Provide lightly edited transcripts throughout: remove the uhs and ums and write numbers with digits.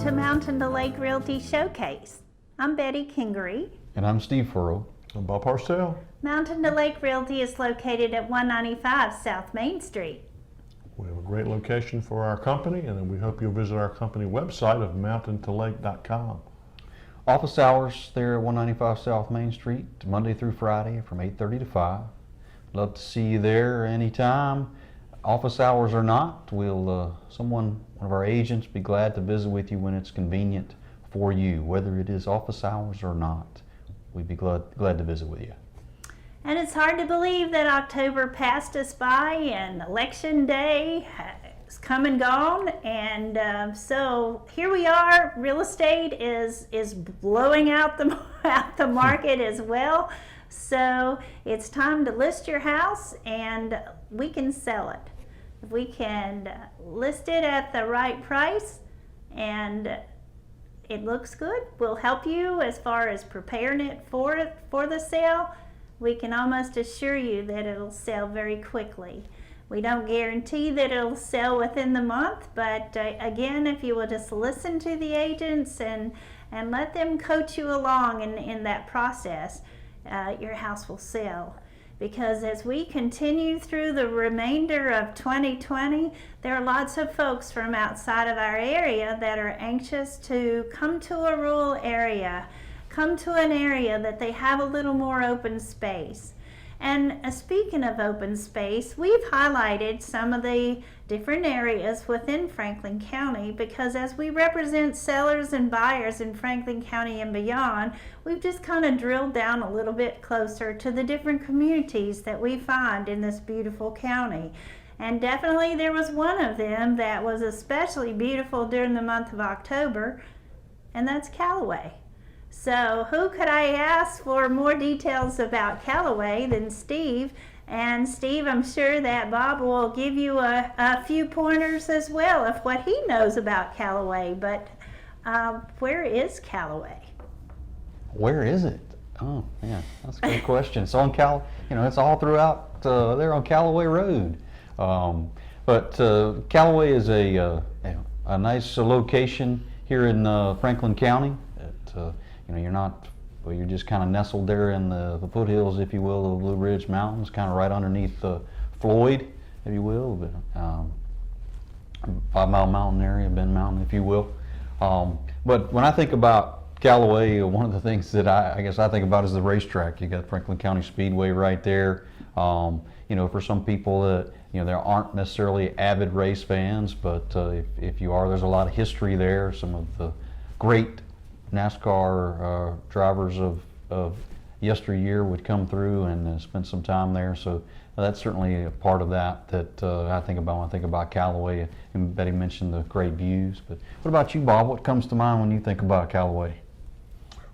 to Mountain to Lake Realty Showcase. I'm Betty Kingery. And I'm Steve Furrow. I'm Bob Parcell. Mountain to Lake Realty is located at 195 South Main Street. We have a great location for our company, and we hope you'll visit our company website of mountaintolake.com. Office hours there at 195 South Main Street, Monday through Friday from 8:30 to 5. Love to see you there anytime. Office hours or not, one of our agents, be glad to visit with you when it's convenient for you, whether it is office hours or not. We'd be glad to visit with you. And it's hard to believe that October passed us by and Election Day has come and gone. And so here we are. Real estate is blowing out the market as well. So it's time to list your house, and we can sell it. If we can list it at the right price and it looks good, we'll help you as far as preparing it for the sale. We can almost assure you that it'll sell very quickly. We don't guarantee that it'll sell within the month, but again, if you will just listen to the agents and let them coach you along in that process, your house will sell. Because as we continue through the remainder of 2020, there are lots of folks from outside of our area that are anxious to come to a rural area, come to an area that they have a little more open space. And speaking of open space, we've highlighted some of the different areas within Franklin County because as we represent sellers and buyers in Franklin County and beyond, we've just kind of drilled down a little bit closer to the different communities that we find in this beautiful county. And definitely there was one of them that was especially beautiful during the month of October, and that's Callaway. So who could I ask for more details about Callaway than Steve? And Steve, I'm sure that Bob will give you a few pointers as well of what he knows about Callaway. But where is Callaway? Where is it? Oh, yeah, that's a good question. It's on it's all throughout there on Callaway Road. But Callaway is a nice location here in Franklin County. You're just kind of nestled there in the foothills, if you will, of the Blue Ridge Mountains, kind of right underneath Floyd, if you will, 5 Mile Mountain area, Bend Mountain, if you will. But when I think about Callaway, one of the things that I guess I think about is the racetrack. You got Franklin County Speedway right there. For some people that there aren't necessarily avid race fans, but if you are, there's a lot of history there. Some of the great NASCAR drivers of yesteryear would come through and spend some time there. So that's certainly a part of that I think about when I think about Callaway. And Betty mentioned the great views. But what about you, Bob? What comes to mind when you think about Callaway?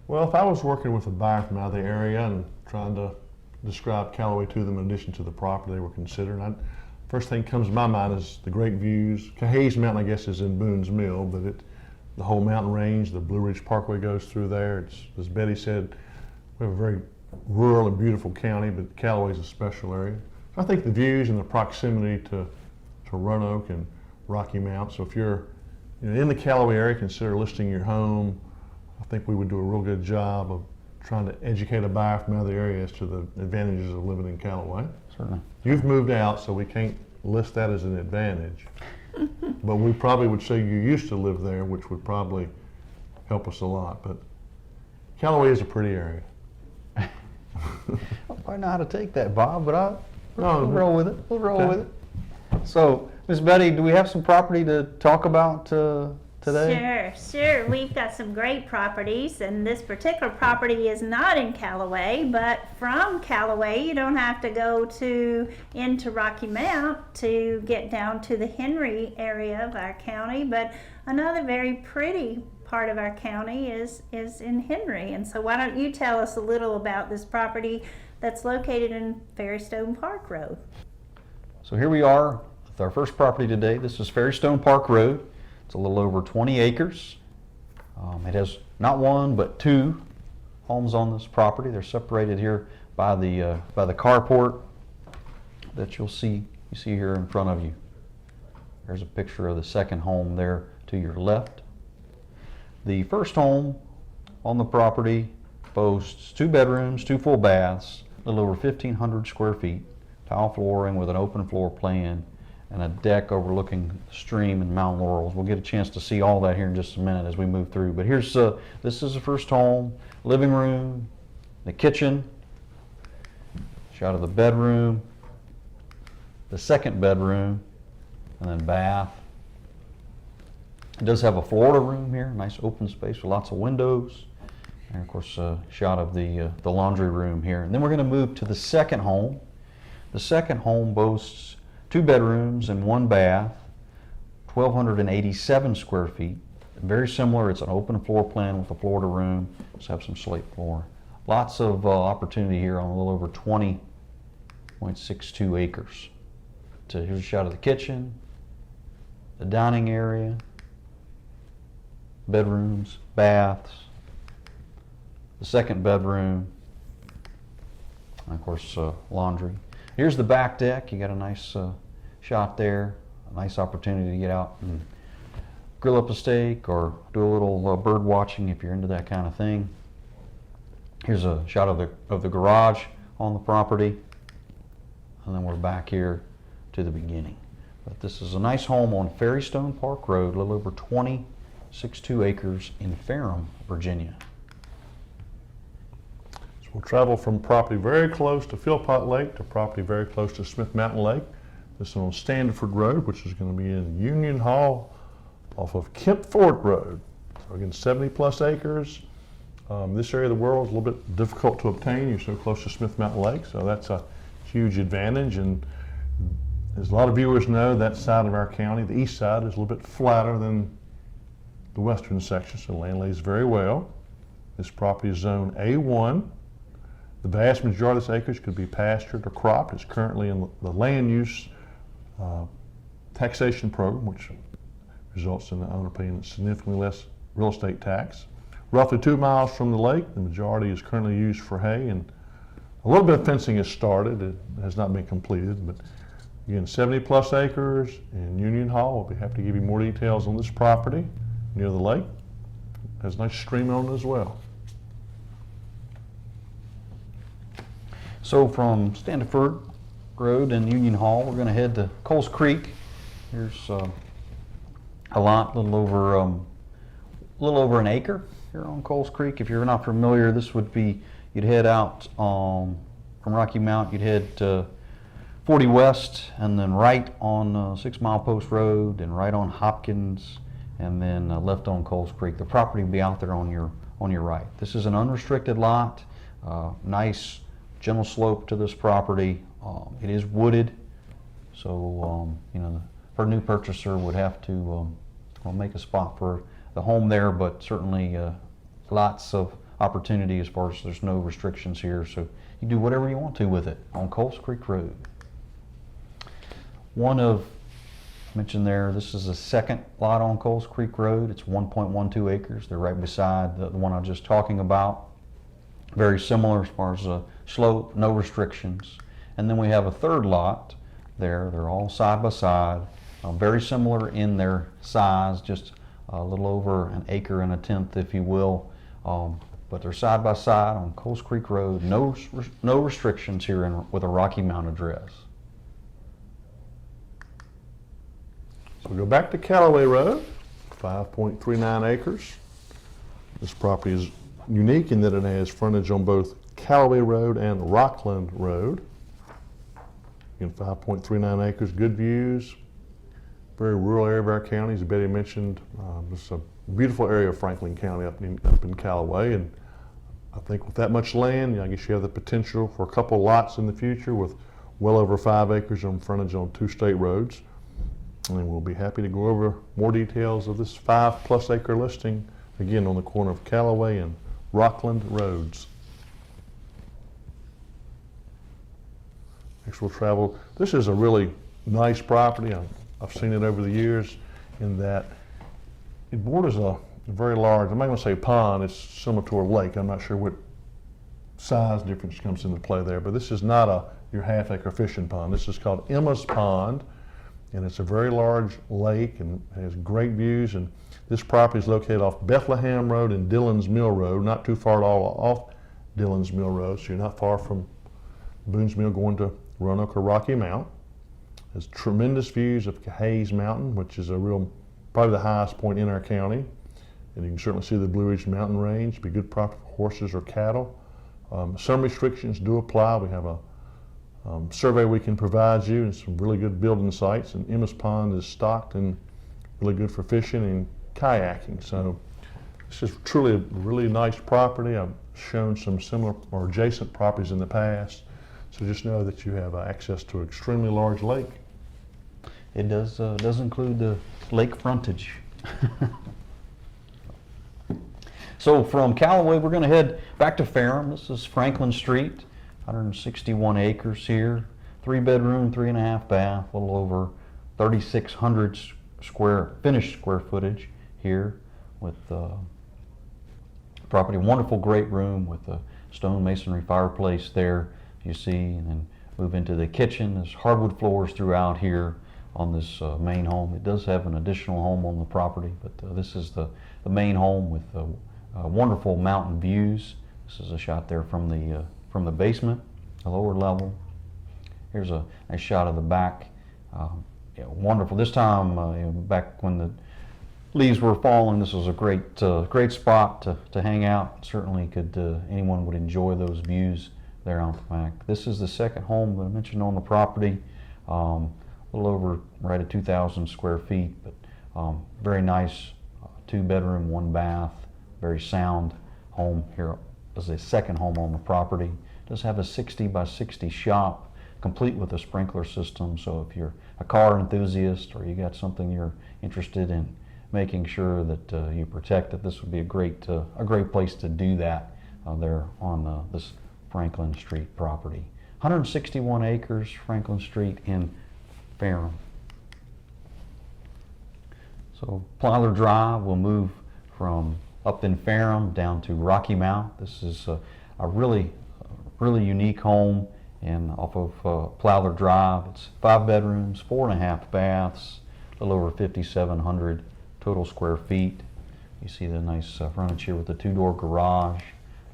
Well, if I was working with a buyer from out of the area and trying to describe Callaway to them in addition to the property they were considering, first thing that comes to my mind is the great views. Cahays Mountain, I guess, is in Boone's Mill, but the whole mountain range, the Blue Ridge Parkway goes through there. It's, as Betty said, we have a very rural and beautiful county, but Callaway's a special area. I think the views and the proximity to Roanoke and Rocky Mount. So if you're in the Callaway area, consider listing your home. I think we would do a real good job of trying to educate a buyer from other areas to the advantages of living in Callaway. Certainly. You've moved out, so we can't list that as an advantage. But we probably would say you used to live there, which would probably help us a lot. But Callaway is a pretty area. I don't know how to take that, Bob, but we'll roll with it. We'll roll with it. So, Miss Betty, do we have some property to talk about today? Sure. We've got some great properties, and this particular property is not in Callaway, but from Callaway, you don't have to go into Rocky Mount to get down to the Henry area of our county. But another very pretty part of our county is in Henry. And so why don't you tell us a little about this property that's located in Ferrystone Park Road? So here we are with our first property today. This is Ferrystone Park Road. It's a little over 20 acres. It has not one but 2 homes on this property. They're separated here by the carport that you see here in front of you. There's a picture of the second home there to your left. The first home on the property boasts 2 bedrooms, 2 full baths, a little over 1,500 square feet, tile flooring with an open floor plan, and a deck overlooking the stream and Mount Laurels. We'll get a chance to see all that here in just a minute as we move through. But here's this is the first home, living room, the kitchen, shot of the bedroom, the second bedroom, and then bath. It does have a Florida room here, nice open space with lots of windows. And of course, a shot of the laundry room here. And then we're going to move to the second home. The second home boasts 2 bedrooms and 1 bath, 1,287 square feet. Very similar, it's an open floor plan with a Florida room. Just have some slate floor. Lots of opportunity here on a little over 20.62 acres. So here's a shot of the kitchen, the dining area, bedrooms, baths, the second bedroom, and of course laundry. Here's the back deck. You got a nice shot there, a nice opportunity to get out and grill up a steak or do a little bird watching if you're into that kind of thing. Here's a shot of the garage on the property, and then we're back here to the beginning. But this is a nice home on Ferrystone Park Road, a little over 20.62 acres in Ferrum, Virginia. So we'll travel from property very close to Philpott Lake to property very close to Smith Mountain Lake. This is on Standiford Road, which is going to be in Union Hall off of Kemp Ford Road. So again, 70 plus acres. This area of the world is a little bit difficult to obtain. You're so close to Smith Mountain Lake, so that's a huge advantage. And as a lot of viewers know, that side of our county, the east side, is a little bit flatter than the western section, so land lays very well. This property is zone A1. The vast majority of this acreage could be pastured or cropped. It's currently in the land use taxation program, which results in the owner paying significantly less real estate tax. Roughly 2 miles from the lake, the majority is currently used for hay, and a little bit of fencing has started. It has not been completed, but again, 70 plus acres in Union Hall. We'll be happy to give you more details on this property near the lake. It has a nice stream on it as well. So from Standiford Road and Union Hall, we're going to head to Coles Creek. Here's a lot, a little over an acre here on Coles Creek. If you're not familiar, this would be, you'd head out from Rocky Mount, you'd head to 40 West, and then right on 6 Mile Post Road, and right on Hopkins, and then left on Coles Creek. The property will be out there on your right. This is an unrestricted lot, nice gentle slope to this property. It is wooded, so you know, for a new purchaser would have to make a spot for the home there, but certainly lots of opportunity as far as there's no restrictions here, so you do whatever you want to with it on Coles Creek Road. One of, mentioned there, this is the second lot on Coles Creek Road. It's 1.12 acres. They're right beside the one I was just talking about. Very similar as far as slope, no restrictions. And then we have a third lot there. They're all side by side, very similar in their size, just a little over an acre and a tenth, if you will. But they're side by side on Coles Creek Road. No restrictions here with a Rocky Mount address. So we go back to Callaway Road, 5.39 acres. This property is unique in that it has frontage on both Callaway Road and Rockland Road. Again, 5.39 acres, good views, very rural area of our county. As Betty mentioned, it's a beautiful area of Franklin County up in Callaway, and I think with that much land, I guess you have the potential for a couple lots in the future with well over 5 acres on frontage on 2 state roads. And we'll be happy to go over more details of this 5+ acre listing, again on the corner of Callaway and Rockland Roads. Next we'll travel. This is a really nice property. I've seen it over the years in that it borders a very large, I'm not going to say pond, it's similar to a lake. I'm not sure what size difference comes into play there, but this is not your half acre fishing pond. This is called Emma's Pond. and it's a very large lake and has great views. And this property is located off Bethlehem Road and Dillon's Mill Road, not too far at all off Dillon's Mill Road, so you're not far from Boone's Mill going to Roanoke or Rocky Mount. There's tremendous views of Cahays Mountain, which is probably the highest point in our county. And you can certainly see the Blue Ridge Mountain Range, be good property for horses or cattle. Some restrictions do apply. We have a survey we can provide you and some really good building sites. And Emma's Pond is stocked and really good for fishing and kayaking. So this is truly a really nice property. I've shown some similar or adjacent properties in the past. So just know that you have access to an extremely large lake. It does include the lake frontage. So from Callaway, we're going to head back to Ferrum. This is Franklin Street, 161 acres here, 3-bedroom, 3.5 bath, a little over 3,600 finished square footage here with property. Wonderful, great room with a stone masonry fireplace there, you see, and then move into the kitchen. There's hardwood floors throughout here on this main home. It does have an additional home on the property, but this is the main home with wonderful mountain views. This is a shot there from the basement, the lower level. Here's a nice shot of the back. Yeah, wonderful. This time, back when the leaves were falling, this was a great spot to hang out. Certainly anyone would enjoy those views there on the back. This is the second home that I mentioned on the property. A little over right at 2,000 square feet, but very nice 2-bedroom, 1 bath, very sound home here. This is a second home on the property. It does have a 60 by 60 shop, complete with a sprinkler system. So if you're a car enthusiast or you got something you're interested in making sure that you protect it, this would be a great place to do that there on this Franklin Street property. 161 acres, Franklin Street in Ferrum. So Plyler Drive will move from up in Ferrum down to Rocky Mount. This is a really unique home and off of Plyler Drive. It's 5 bedrooms, 4.5 baths, a little over 5,700 total square feet. You see the nice frontage here with the 2-door garage.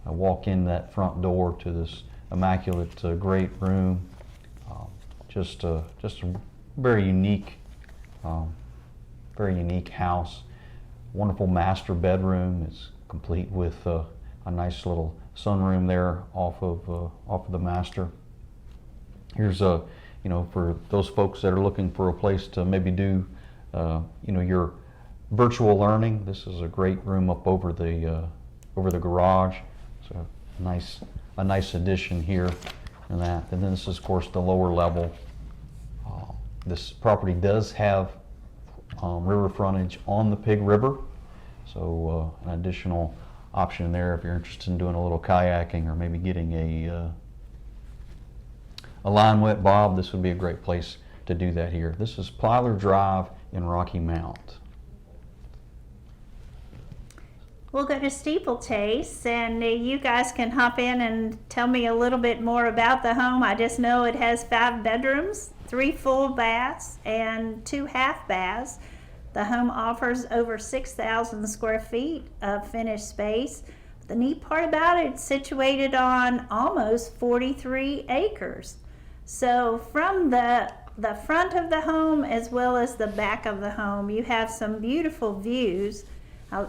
I walk in that front door to this immaculate, great room. Just a very unique house. Wonderful master bedroom. It's complete with a nice little sunroom there off of the master. Here's for those folks that are looking for a place to maybe do your virtual learning. This is a great room up over the garage. So a nice addition here and that. And then this is of course the lower level. This property does have river frontage on the Pig River, so an additional option there if you're interested in doing a little kayaking or maybe getting a line wet bob. This would be a great place to do that here. This is Plyler Drive in Rocky Mount. We'll go to Steeplechase, and you guys can hop in and tell me a little bit more about the home. I just know it has 5 bedrooms, 3 full baths, and 2 half baths. The home offers over 6,000 square feet of finished space. The neat part about it, it's situated on almost 43 acres. So from the front of the home as well as the back of the home, you have some beautiful views.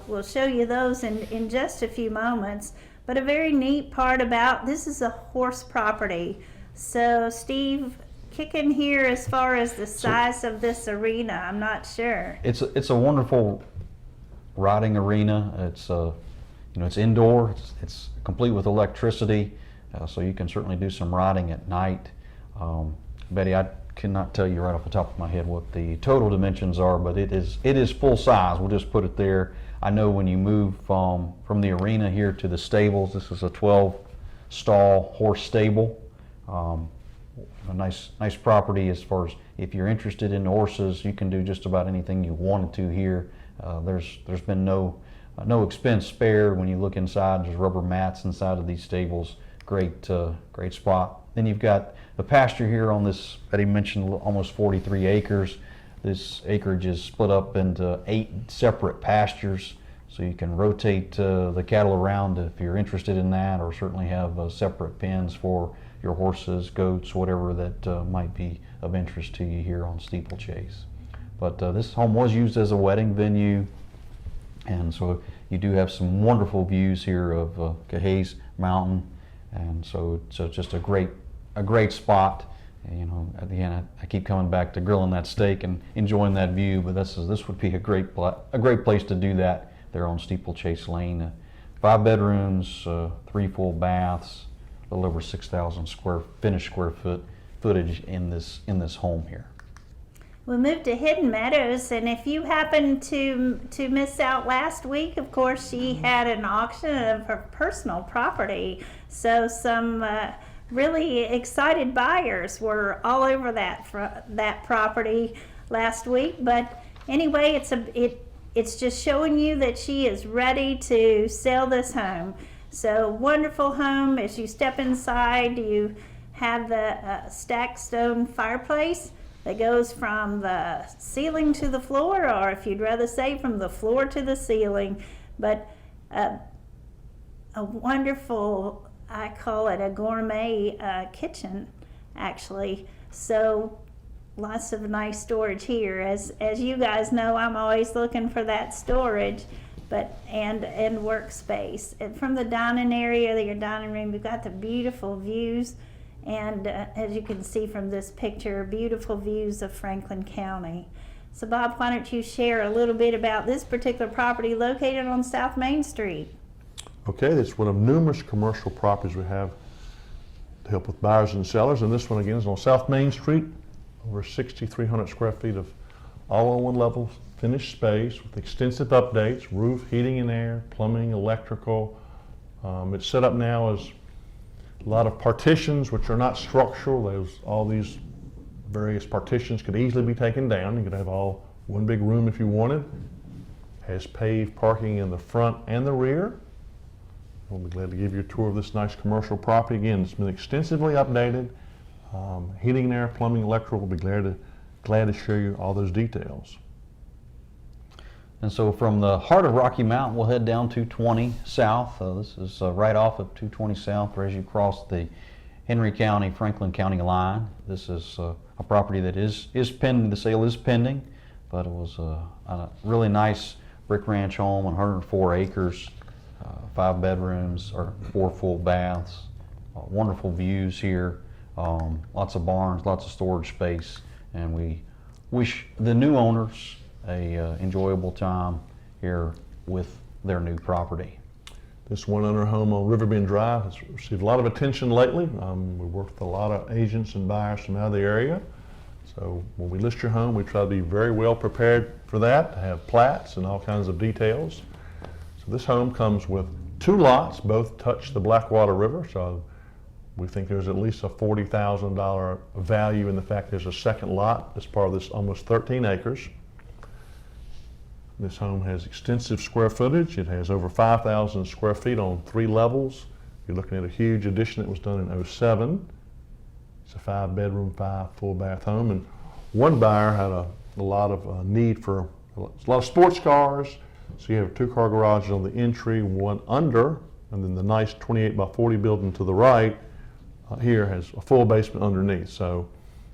We'll show you those in just a few moments. But a very neat part about this is a horse property. So Steve, kick in here as far as the size of this arena. I'm not sure. It's a wonderful riding arena. It's it's indoor. It's complete with electricity, so you can certainly do some riding at night. Betty, I cannot tell you right off the top of my head what the total dimensions are, but it is full size. We'll just put it there. I know when you move from the arena here to the stables, this is a 12-stall horse stable. A nice property as far as if you're interested in horses, you can do just about anything you wanted to here. There's been no expense spared. When you look inside, there's rubber mats inside of these stables. Great spot. Then you've got the pasture here on this, Betty mentioned, almost 43 acres. This acreage is split up into 8 separate pastures, so you can rotate the cattle around if you're interested in that, or certainly have separate pens for your horses, goats, whatever that might be of interest to you here on Steeplechase. But this home was used as a wedding venue, and so you do have some wonderful views here of Cahays Mountain, and so it's just a great spot. And, you know, at the end, I keep coming back to grilling that steak and enjoying that view. But this would be a great place to do that there on Steeplechase Lane. 5 bedrooms, 3 full baths, a little over 6,000 finished square footage in this home here. We moved to Hidden Meadows, and if you happened to miss out last week, of course, she had an auction of her personal property. So some really excited buyers were all over that property last week. But anyway, it's just showing you that she is ready to sell this home. So wonderful home. As you step inside, you have the stacked stone fireplace that goes from the ceiling to the floor, or if you'd rather say from the floor to the ceiling. But a wonderful, I call it a gourmet kitchen, actually. So lots of nice storage here. As you guys know, I'm always looking for that storage, and workspace. And from the dining area, your dining room, you've got the beautiful views. And as you can see from this picture, beautiful views of Franklin County. So Bob, why don't you share a little bit about this particular property located on South Main Street? Okay, it's one of numerous commercial properties we have to help with buyers and sellers. And this one again is on South Main Street, over 6,300 square feet of all on one level finished space with extensive updates, roof, heating and air, plumbing, electrical. It's set up now as a lot of partitions, which are not structural. All these various partitions could easily be taken down. You could have all one big room if you wanted. Has paved parking in the front and the rear. We'll be glad to give you a tour of this nice commercial property. Again, it's been extensively updated. Heating and air, plumbing, electrical. We'll be glad to show you all those details. And so from the heart of Rocky Mountain, we'll head down 220 South. This is right off of 220 South, where as you cross the Henry County, Franklin County line. This is a property that is pending. The sale is pending, but it was a really nice brick ranch home, 104 acres, 5 bedrooms or 4 full baths. Wonderful views here. Lots of barns, lots of storage space, and we wish the new owners a enjoyable time here with their new property. This one owner home on Riverbend Drive has received a lot of attention lately. We work with a lot of agents and buyers from out of the area. So when we list your home, we try to be very well prepared for that, to have plats and all kinds of details. So this home comes with 2 lots, both touch the Blackwater River. So we think there's at least a $40,000 value in the fact there's a second lot as part of this almost 13 acres. This home has extensive square footage. It has over 5,000 square feet on 3 levels. You're looking at a huge addition that was done in '07. It's a 5 bedroom, 5 full bath home. And one buyer had a lot of need for a lot of sports cars. So you have 2 car garages on the entry, one under, and then the nice 28 by 40 building to the right here has a full basement underneath. So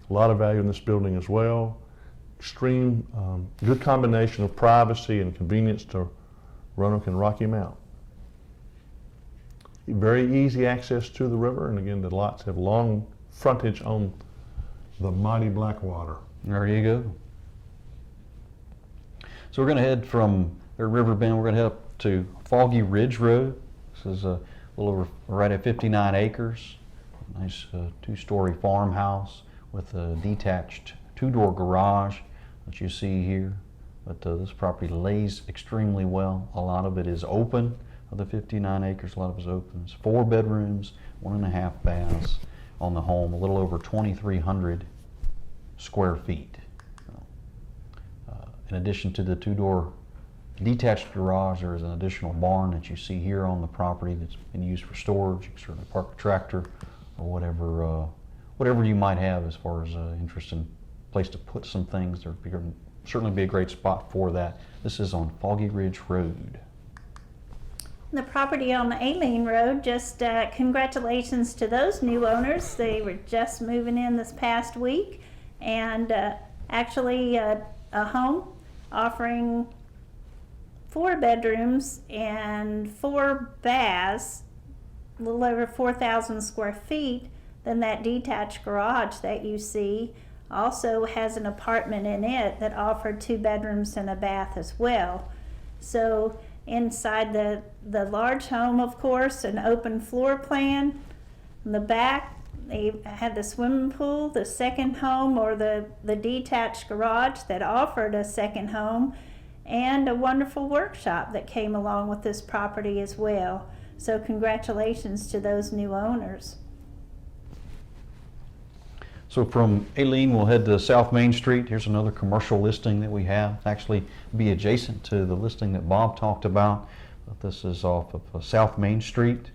a lot of value in this building as well. Extreme, good combination of privacy and convenience to Roanoke and Rocky Mount. Very easy access to the river, and again, the lots have long frontage on the mighty Blackwater. There you go. So we're going to head from Riverbend, we're going to head up to Foggy Ridge Road. This is a little over right at 59 acres. Nice 2-story farmhouse with a detached 2-door garage that you see here. But this property lays extremely well. A lot of it is open. Of the 59 acres, a lot of it is open. It's 4 bedrooms, 1.5 baths on the home, a little over 2,300 square feet. In addition to the 2-door detached garage, there is an additional barn that you see here on the property that's been used for storage. You can certainly park a tractor or whatever you might have as far as interest in place to put some things. There'd certainly be a great spot for that. This is on Foggy Ridge Road. The property on Aileen Road, just congratulations to those new owners. They were just moving in this past week, and actually a home offering 4 bedrooms and 4 baths, a little over 4,000 square feet. Then that detached garage that you see also has an apartment in it that offered 2 bedrooms and a bath as well. So inside the large home, of course, an open floor plan. In the back, they had the swimming pool, the second home, or the detached garage that offered a second home, and a wonderful workshop that came along with this property as well. So congratulations to those new owners. So from Aileen, we'll head to South Main Street. Here's another commercial listing that we have. Actually be adjacent to the listing that Bob talked about. But this is off of South Main Street,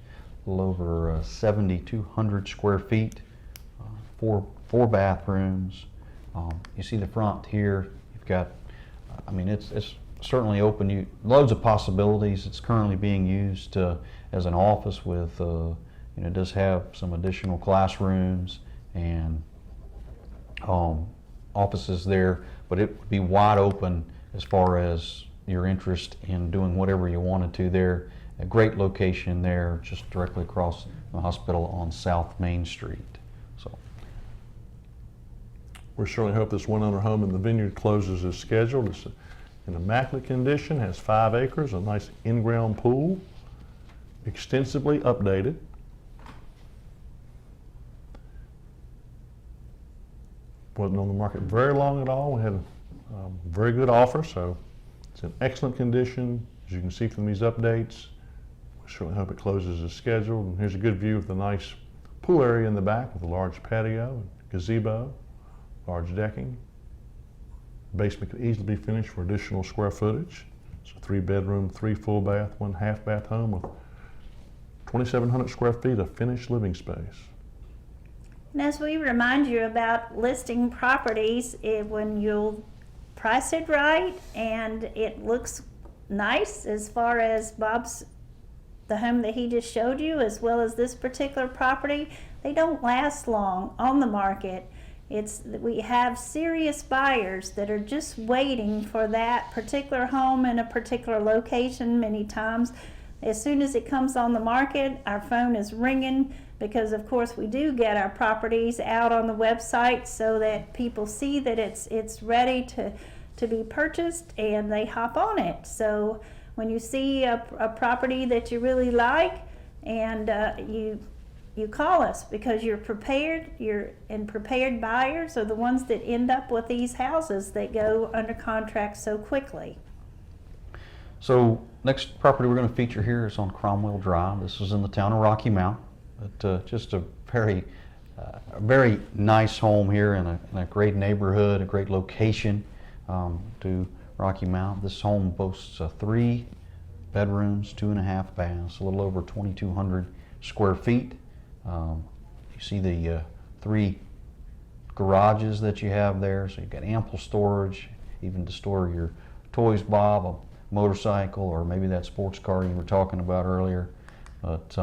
a little over 7,200 square feet, 4 bathrooms. You see the front here. You've got, I mean, it's certainly open. Loads of possibilities. It's currently being used as an office with, it does have some additional classrooms and offices there, but it would be wide open as far as your interest in doing whatever you wanted to there. A great location there, just directly across the hospital on South Main Street. So We certainly hope this one owner home in the Vineyard closes as scheduled. It's in immaculate condition, has 5 acres, a nice in-ground pool, extensively updated. Wasn't on the market very long at all. We had a very good offer, so it's in excellent condition. As you can see from these updates, we certainly hope it closes as scheduled. And here's a good view of the nice pool area in the back with a large patio, gazebo, large decking. Basement could easily be finished for additional square footage. It's a 3 bedroom, 3 full bath, 1 half bath home with 2,700 square feet of finished living space. And as we remind you about listing properties, when you'll price it right and it looks nice, as far as the home that he just showed you, as well as this particular property, they don't last long on the market. We have serious buyers that are just waiting for that particular home in a particular location many times. As soon as it comes on the market, our phone is ringing, because of course we do get our properties out on the website so that people see that it's ready to be purchased, and they hop on it. So when you see a property that you really like, and you call us, because you're prepared. Prepared buyers are the ones that end up with these houses that go under contract so quickly. So next property we're going to feature here is on Cromwell Drive. This is in the town of Rocky Mount. Just a very nice home here in a great neighborhood, a great location to Rocky Mount. This home boasts 3 bedrooms, 2.5 baths, a little over 2,200 square feet. You see the 3 garages that you have there, so you've got ample storage, even to store your toys, Bob, a motorcycle, or maybe that sports car you were talking about earlier. But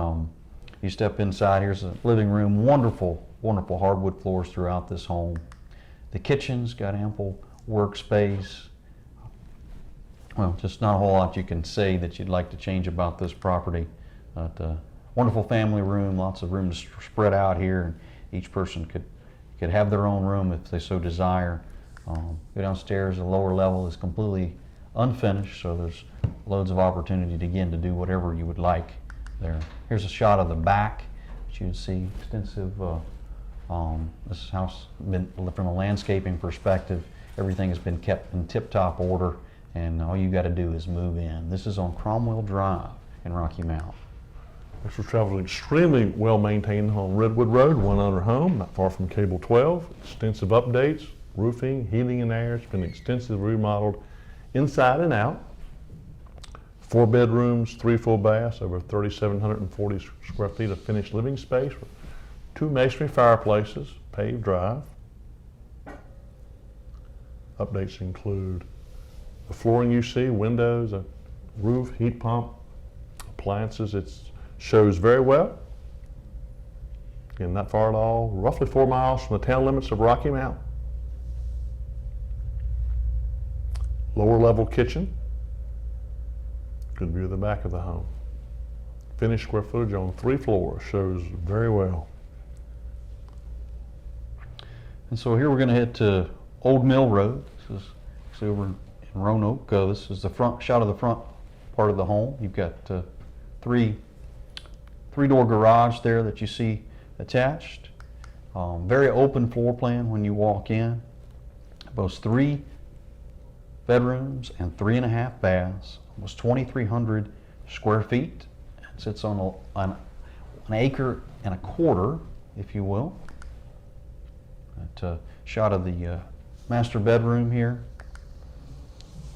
you step inside, here's a living room, wonderful hardwood floors throughout this home. The kitchen's got ample workspace. Well, just not a whole lot you can say that you'd like to change about this property. But wonderful family room, lots of room to spread out here, and each person could have their own room if they so desire. Go downstairs, the lower level is completely unfinished, so there's loads of opportunity to do whatever you would like there. Here's a shot of the back, which you'd see extensive. This house, from a landscaping perspective, everything has been kept in tip-top order, and all you got to do is move in. This is on Cromwell Drive in Rocky Mount. This was traveled extremely well maintained on Redwood Road, one owner home, not far from Cable 12. Extensive updates, roofing, heating and air. It's been extensively remodeled inside and out. 4 bedrooms, 3 full baths, over 3,740 square feet of finished living space, 2 masonry fireplaces, paved drive. Updates include the flooring you see, windows, a roof, heat pump, appliances. It shows very well. Again, not far at all, roughly 4 miles from the town limits of Rocky Mount. Lower level kitchen. Good view of the back of the home. Finished square footage on 3 floors, shows very well. And so here we're going to head to Old Mill Road. This is actually over in Roanoke. This is the front shot of the front part of the home. You've got three-door garage there that you see attached. Very open floor plan when you walk in. Boasts 3 bedrooms and 3.5 baths. Almost 2,300 square feet. It sits on an acre and a quarter, if you will. That shot of the master bedroom here.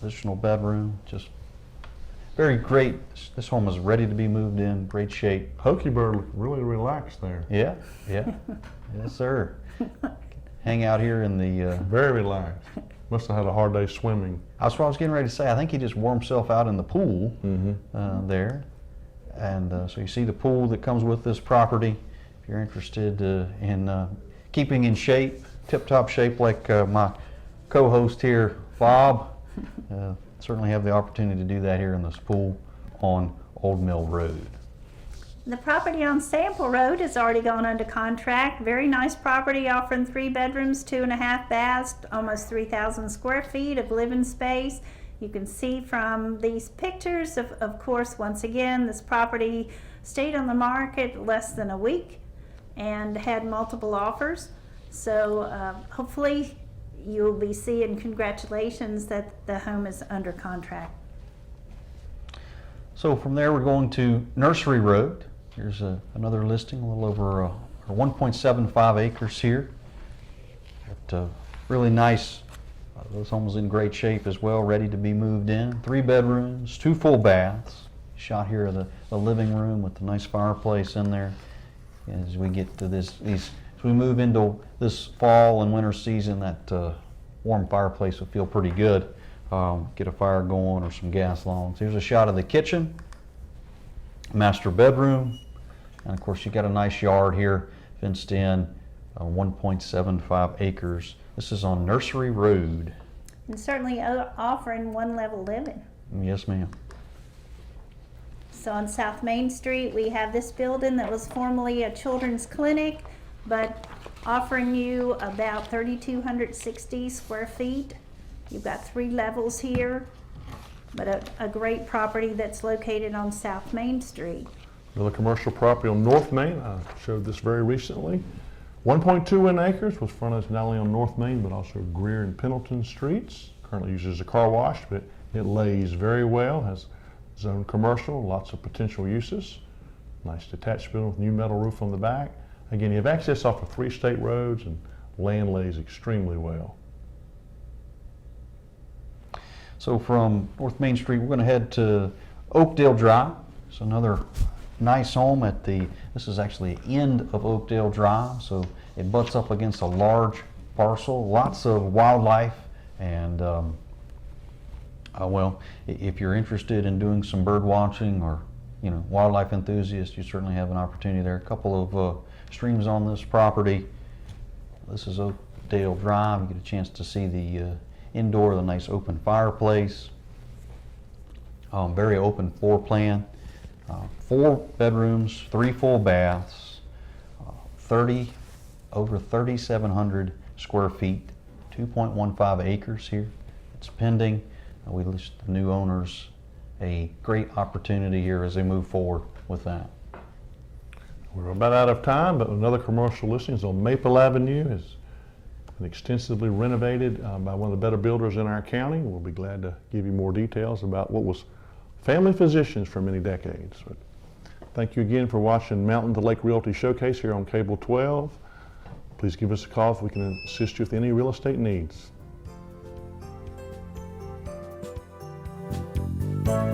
Additional bedroom, just very great. This home is ready to be moved in, great shape. Hokey Bird looked really relaxed there. Yeah, yeah, yes sir. Hang out here in the... Very relaxed. Must have had a hard day swimming. That's what I was getting ready to say. I think he just wore himself out in the pool there. And so you see the pool that comes with this property. If you're interested in keeping in shape, tip-top shape like my co-host here, Bob, certainly have the opportunity to do that here in this pool on Old Mill Road. The property on Sample Road has already gone under contract. Very nice property offering 3 bedrooms, 2.5 baths, almost 3,000 square feet of living space. You can see from these pictures, of course, once again, this property stayed on the market less than a week and had multiple offers. So hopefully you'll be seeing congratulations that the home is under contract. So from there we're going to Nursery Road. Here's another listing, a little over 1.75 acres here. Got really nice, this home is in great shape as well, ready to be moved in. 3 bedrooms, 2 full baths. Shot here of the living room with the nice fireplace in there. As we get to as we move into this fall and winter season, that warm fireplace will feel pretty good. Get a fire going or some gas logs. Here's a shot of the kitchen, master bedroom, and of course you got a nice yard here, fenced in, 1.75 acres. This is on Nursery Road. And certainly offering 1-level living. Yes, ma'am. So on South Main Street, we have this building that was formerly a children's clinic, but offering you about 3,260 square feet. You've got 3 levels here, but a great property that's located on South Main Street. Another commercial property on North Main. I showed this very recently. 1.21 acres was frontage not only on North Main, but also Greer and Pendleton Streets. Currently used as a car wash, but it lays very well, has zone commercial, lots of potential uses. Nice detached building with new metal roof on the back. Again, you have access off of 3 state roads, and land lays extremely well. So from North Main Street, we're going to head to Oakdale Drive. It's another nice home at this is actually the end of Oakdale Drive, so it butts up against a large parcel, lots of wildlife, and well, if you're interested in doing some bird watching or wildlife enthusiast, you certainly have an opportunity there. A couple of streams on this property. This is Oakdale Drive. You get a chance to see the indoor, the nice open fireplace. Very open floor plan. 4 bedrooms, 3 full baths, over 3,700 square feet, 2.15 acres here. It's pending. We list the new owners a great opportunity here as they move forward with that. We're about out of time, but another commercial listing is on Maple Avenue. It's been extensively renovated by one of the better builders in our county. We'll be glad to give you more details about what was family physicians for many decades. But thank you again for watching Mountain to Lake Realty Showcase here on Cable 12. Please give us a call if we can assist you with any real estate needs.